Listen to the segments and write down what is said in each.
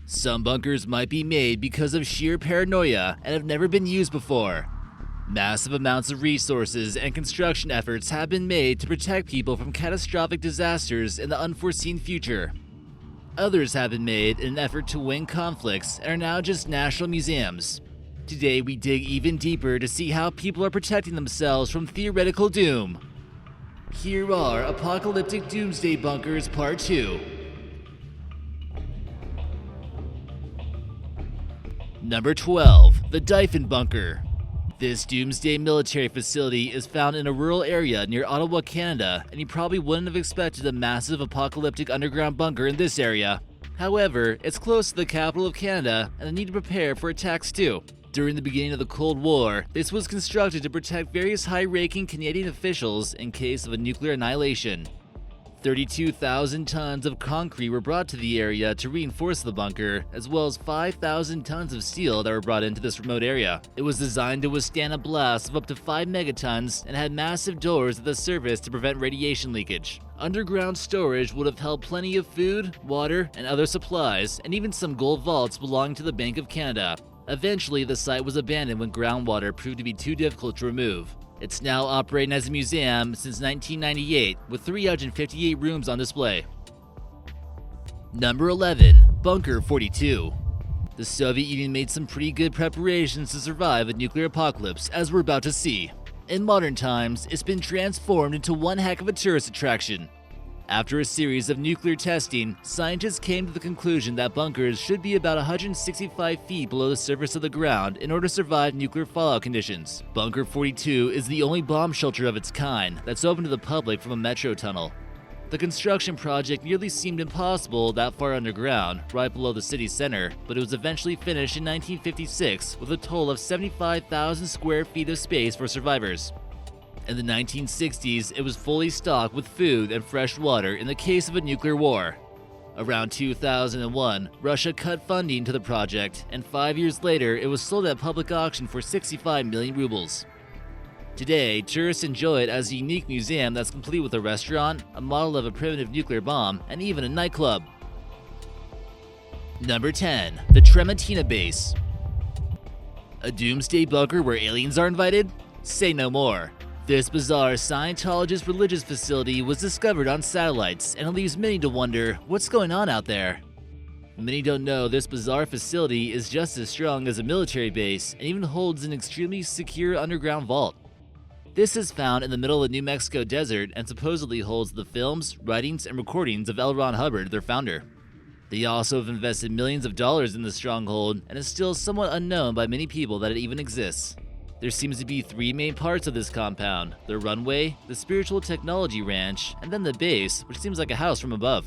Some bunkers might be made because of sheer paranoia and have never been used before. Massive amounts of resources and construction efforts have been made to protect people from catastrophic disasters in the unforeseen future. Others have been made in an effort to win conflicts and are now just national museums. Today we dig even deeper to see how people are protecting themselves from theoretical doom. Here are Apocalyptic Doomsday Bunkers Part 2. Number 12. The Diefenbunker. This doomsday military facility is found in a rural area near Ottawa, Canada, and you probably wouldn't have expected a massive apocalyptic underground bunker in this area. However, it's close to the capital of Canada, and they need to prepare for attacks too. During the beginning of the Cold War, this was constructed to protect various high-ranking Canadian officials in case of a nuclear annihilation. 32,000 tons of concrete were brought to the area to reinforce the bunker, as well as 5,000 tons of steel that were brought into this remote area. It was designed to withstand a blast of up to 5 megatons and had massive doors at the surface to prevent radiation leakage. Underground storage would have held plenty of food, water, and other supplies, and even some gold vaults belonging to the Bank of Canada. Eventually, the site was abandoned when groundwater proved to be too difficult to remove. It's now operating as a museum since 1998, with 358 rooms on display. Number 11. Bunker 42. The Soviet Union made some pretty good preparations to survive a nuclear apocalypse, as we're about to see. In modern times, it's been transformed into one heck of a tourist attraction. After a series of nuclear testing, scientists came to the conclusion that bunkers should be about 165 feet below the surface of the ground in order to survive nuclear fallout conditions. Bunker 42 is the only bomb shelter of its kind that's open to the public from a metro tunnel. The construction project nearly seemed impossible that far underground, right below the city center, but it was eventually finished in 1956 with a total of 75,000 square feet of space for survivors. In the 1960s, it was fully stocked with food and fresh water in the case of a nuclear war. Around 2001, Russia cut funding to the project, and 5 years later, it was sold at public auction for 65 million rubles. Today, tourists enjoy it as a unique museum that's complete with a restaurant, a model of a primitive nuclear bomb, and even a nightclub. Number 10. The Trementina Base. A doomsday bunker where aliens are invited? Say no more. This bizarre Scientologist religious facility was discovered on satellites, and it leaves many to wonder what's going on out there. Many don't know this bizarre facility is just as strong as a military base and even holds an extremely secure underground vault. This is found in the middle of the New Mexico desert and supposedly holds the films, writings, and recordings of L. Ron Hubbard, their founder. They also have invested millions of dollars in the stronghold, and it's still somewhat unknown by many people that it even exists. There seems to be 3 main parts of this compound: the runway, the spiritual technology ranch, and then the base, which seems like a house from above.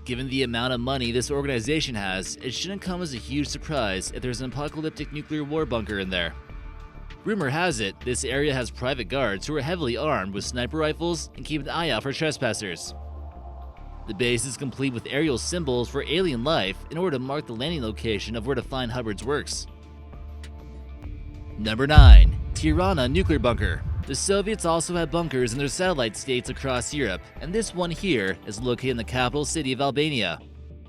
Given the amount of money this organization has, it shouldn't come as a huge surprise if there's an apocalyptic nuclear war bunker in there. Rumor has it, this area has private guards who are heavily armed with sniper rifles and keep an eye out for trespassers. The base is complete with aerial symbols for alien life in order to mark the landing location of where to find Hubbard's works. Number 9. Tirana Nuclear Bunker. The Soviets also had bunkers in their satellite states across Europe, and this one here is located in the capital city of Albania.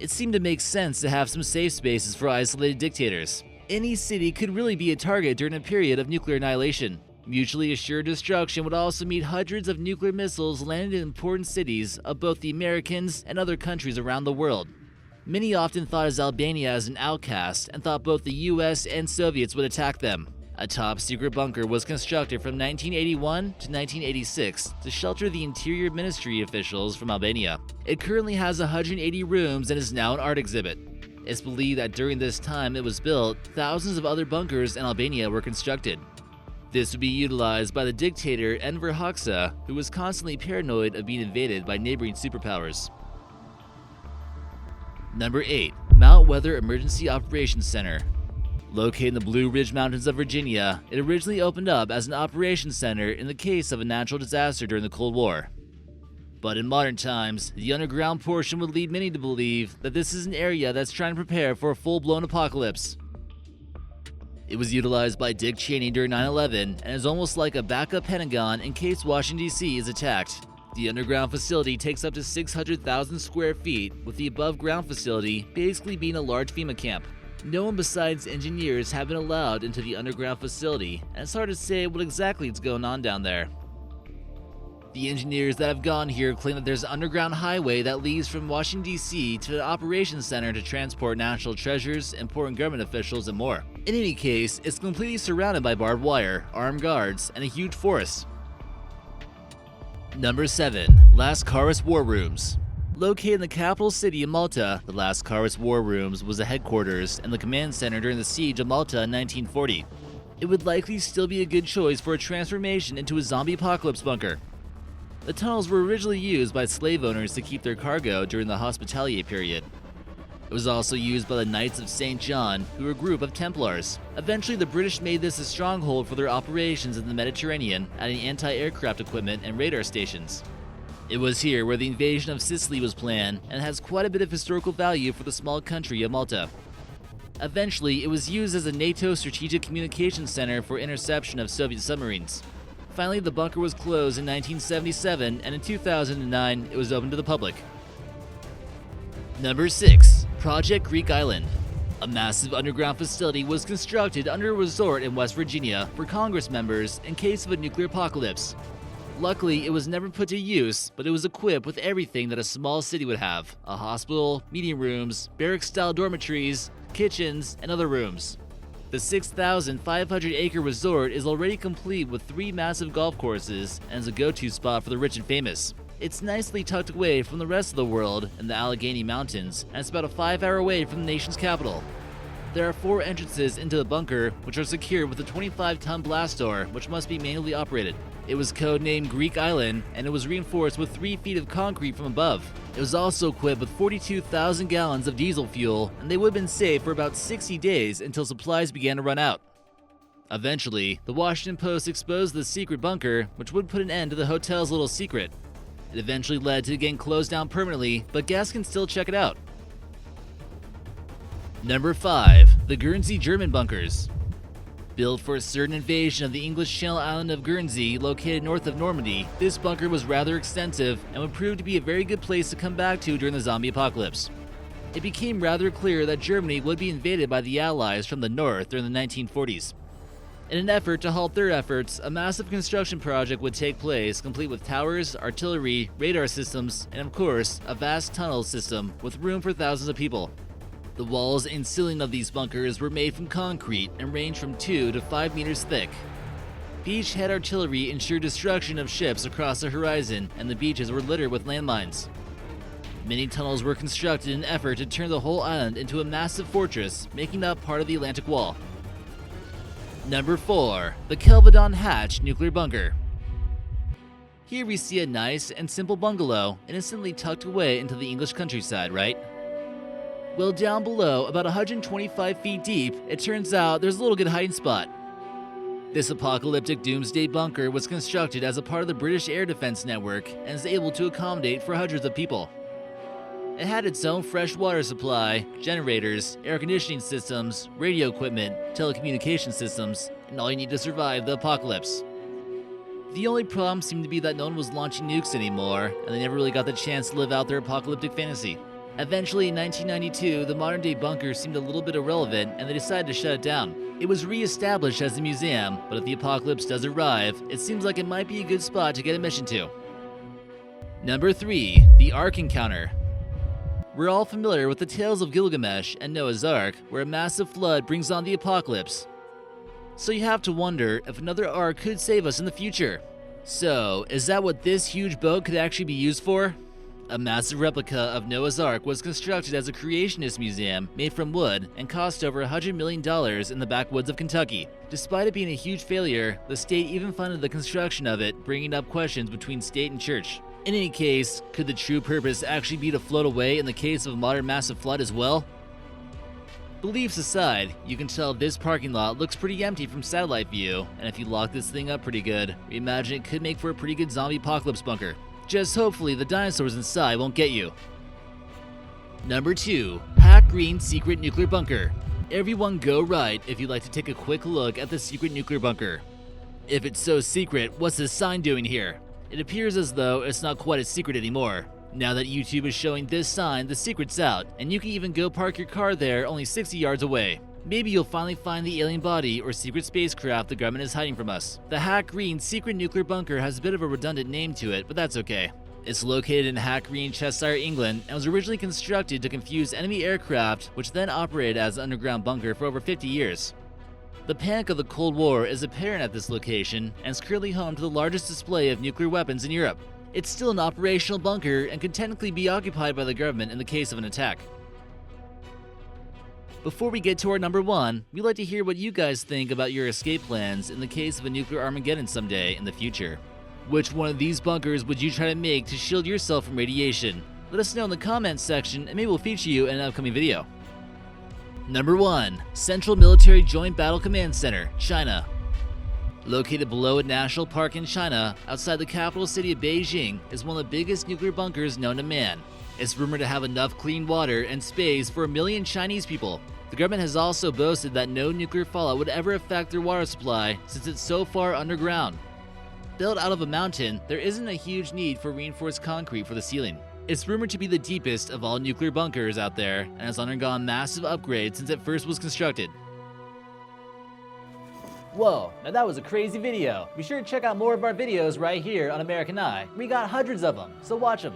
It seemed to make sense to have some safe spaces for isolated dictators. Any city could really be a target during a period of nuclear annihilation. Mutually assured destruction would also meet hundreds of nuclear missiles landed in important cities of both the Americans and other countries around the world. Many often thought of Albania as an outcast and thought both the US and Soviets would attack them. A top-secret bunker was constructed from 1981 to 1986 to shelter the Interior Ministry officials from Albania. It currently has 180 rooms and is now an art exhibit. It's believed that during this time it was built, thousands of other bunkers in Albania were constructed. This would be utilized by the dictator Enver Hoxha, who was constantly paranoid of being invaded by neighboring superpowers. Number 8. Mount Weather Emergency Operations Center. Located in the Blue Ridge Mountains of Virginia, it originally opened up as an operations center in the case of a natural disaster during the Cold War. But in modern times, the underground portion would lead many to believe that this is an area that's trying to prepare for a full-blown apocalypse. It was utilized by Dick Cheney during 9/11 and is almost like a backup Pentagon in case Washington, D.C. is attacked. The underground facility takes up to 600,000 square feet, with the above-ground facility basically being a large FEMA camp. No one besides engineers have been allowed into the underground facility, and it's hard to say what exactly is going on down there. The engineers that have gone here claim that there's an underground highway that leads from Washington, D.C. to an operations center to transport national treasures, important government officials, and more. In any case, it's completely surrounded by barbed wire, armed guards, and a huge forest. Number 7. Lastkharrus War Rooms. Located in the capital city of Malta, the Lastkharrus War Rooms was the headquarters and the command center during the siege of Malta in 1940. It would likely still be a good choice for a transformation into a zombie apocalypse bunker. The tunnels were originally used by slave owners to keep their cargo during the Hospitalier period. It was also used by the Knights of St. John, who were a group of Templars. Eventually, the British made this a stronghold for their operations in the Mediterranean, adding anti-aircraft equipment and radar stations. It was here where the invasion of Sicily was planned, and has quite a bit of historical value for the small country of Malta. Eventually, it was used as a NATO strategic communications center for interception of Soviet submarines. Finally, the bunker was closed in 1977, and in 2009, it was opened to the public. Number 6. Project Greek Island. A massive underground facility was constructed under a resort in West Virginia for Congress members in case of a nuclear apocalypse. Luckily, it was never put to use, but it was equipped with everything that a small city would have: a hospital, meeting rooms, barrack-style dormitories, kitchens, and other rooms. The 6,500-acre resort is already complete with 3 massive golf courses and is a go-to spot for the rich and famous. It's nicely tucked away from the rest of the world in the Allegheny Mountains, and it's about a 5-hour away from the nation's capital. There are 4 entrances into the bunker, which are secured with a 25-ton blast door, which must be manually operated. It was codenamed Greek Island, and it was reinforced with 3 feet of concrete from above. It was also equipped with 42,000 gallons of diesel fuel, and they would have been safe for about 60 days until supplies began to run out. Eventually, the Washington Post exposed the secret bunker, which would put an end to the hotel's little secret. It eventually led to it getting closed down permanently, but guests can still check it out. Number 5. The Guernsey German Bunkers. Built for a certain invasion of the English Channel island of Guernsey, located north of Normandy, this bunker was rather extensive and would prove to be a very good place to come back to during the zombie apocalypse. It became rather clear that Germany would be invaded by the Allies from the north during the 1940s. In an effort to halt their efforts, a massive construction project would take place, complete with towers, artillery, radar systems, and of course, a vast tunnel system with room for thousands of people. The walls and ceiling of these bunkers were made from concrete and ranged from 2 to 5 meters thick. Beachhead artillery ensured destruction of ships across the horizon, and the beaches were littered with landmines. Many tunnels were constructed in an effort to turn the whole island into a massive fortress, making up part of the Atlantic Wall. Number 4. The Kelvin Hatch Nuclear Bunker. Here we see a nice and simple bungalow, innocently tucked away into the English countryside, right? Well, down below, about 125 feet deep, it turns out there's a little good hiding spot. This apocalyptic doomsday bunker was constructed as a part of the British Air Defense Network and is able to accommodate for hundreds of people. It had its own fresh water supply, generators, air conditioning systems, radio equipment, telecommunication systems, and all you need to survive the apocalypse. The only problem seemed to be that no one was launching nukes anymore, and they never really got the chance to live out their apocalyptic fantasy. Eventually, in 1992, the modern-day bunker seemed a little bit irrelevant, and they decided to shut it down. It was re-established as a museum, but if the apocalypse does arrive, it seems like it might be a good spot to get admission to. Number 3. The Ark Encounter. We're all familiar with the tales of Gilgamesh and Noah's Ark, where a massive flood brings on the apocalypse. So you have to wonder if another Ark could save us in the future. So, is that what this huge boat could actually be used for? A massive replica of Noah's Ark was constructed as a creationist museum made from wood and cost over $100 million in the backwoods of Kentucky. Despite it being a huge failure, the state even funded the construction of it, bringing up questions between state and church. In any case, could the true purpose actually be to float away in the case of a modern massive flood as well? Beliefs aside, you can tell this parking lot looks pretty empty from satellite view, and if you lock this thing up pretty good, we imagine it could make for a pretty good zombie apocalypse bunker. Just hopefully the dinosaurs inside won't get you. Number 2. Pack Green Secret Nuclear Bunker. Everyone go right if you'd like to take a quick look at the secret nuclear bunker. If it's so secret, what's this sign doing here? It appears as though it's not quite a secret anymore. Now that YouTube is showing this sign, the secret's out, and you can even go park your car there only 60 yards away. Maybe you'll finally find the alien body or secret spacecraft the government is hiding from us. The Hack Green secret nuclear bunker has a bit of a redundant name to it, but that's okay. It's located in Hack Green, Cheshire, England, and was originally constructed to confuse enemy aircraft, which then operated as an underground bunker for over 50 years. The panic of the Cold War is apparent at this location, and is currently home to the largest display of nuclear weapons in Europe. It's still an operational bunker and could technically be occupied by the government in the case of an attack. Before we get to our number 1, we'd like to hear what you guys think about your escape plans in the case of a nuclear Armageddon someday in the future. Which one of these bunkers would you try to make to shield yourself from radiation? Let us know in the comments section and maybe we'll feature you in an upcoming video. Number 1. Central Military Joint Battle Command Center, China. Located below a national park in China, outside the capital city of Beijing, is one of the biggest nuclear bunkers known to man. It's rumored to have enough clean water and space for 1 million Chinese people. The government has also boasted that no nuclear fallout would ever affect their water supply since it's so far underground. Built out of a mountain, there isn't a huge need for reinforced concrete for the ceiling. It's rumored to be the deepest of all nuclear bunkers out there and has undergone massive upgrades since it first was constructed. Whoa, now that was a crazy video. Be sure to check out more of our videos right here on American Eye. We got hundreds of them, so watch them.